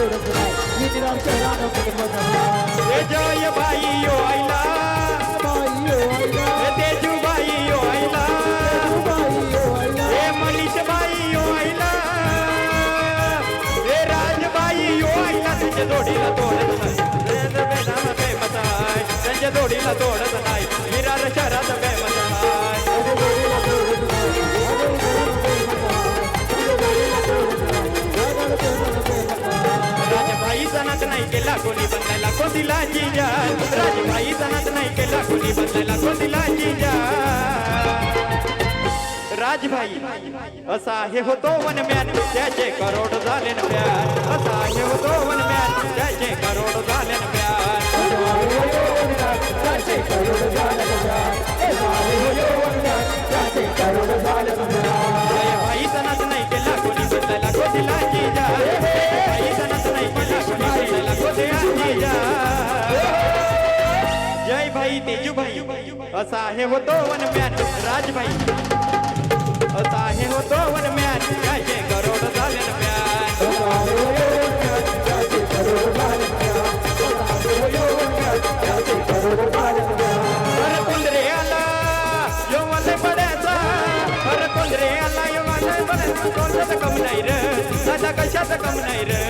तोडत नाही विरार शहरानं कुटुंब ए जय बाई यो आईला ए तेजू बाई यो आईला ए मनीष बाई यो आईला ए राजबाई यो आईला त्यांच्या जोडीला तोडत नाही फेमस आहे त्यांच्या जोडीला तोडत नाही विरार शहरात फेमस राजभाई सणात नाही केला कोणी बनलायला कोणतीला जिजा राजभाई सणात नाही केला कोणी बनलायला कोणतीला जिजा राजभाई असा हे होतो वनम्यान त्याचे करोड झाले न प्यार असा हे होतो वनम्यान त्याचे करोड झाले न प्यार भाई सणात नाही केला कोणी बनलायला कोणतीला जिजा भाई सणात नाही केला कोणी बनलायला कोणतीला जिजा जय भाई तेजू भाई असा हे होतो वनम्यान राजभाई असा हे होतो वनम्यान त्याचे करोड झाले न अरे कुंदरे आला यो मला पडायचा अरे कुंदरे आला यो मला पडायचा कोणत्याच कम नाही रे दादा कशाच कम नाही रे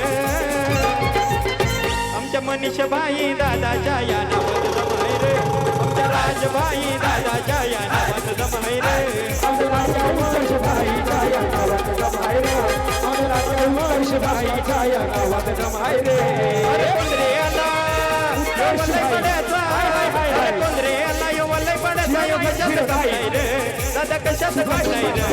आमच्या मनीष भाई दादाच्या या नावात जमाय रे आमच्या राजभाई दादाच्या या नावात जमाय रे अरे कुंदरे आला यो मला पडायचा अरे कुंदरे आला यो मला पडायचा यो कशाच कम नाही रे दादा कशाच कम नाही रे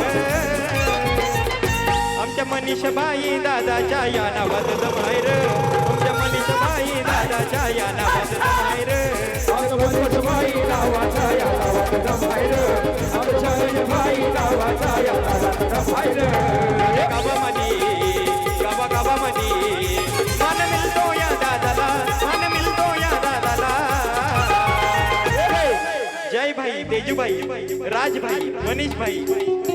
आमच्या मनीष भाई दादाच्या या नावात जमाय रे आमच्या मनीष भाई दादाच्या या नावात जमाय रे गावागावामध्ये मान मिळतो या दादाला मान मिळतो या दादाला जय भाई तेजू भाई राज भाई मनीष भाई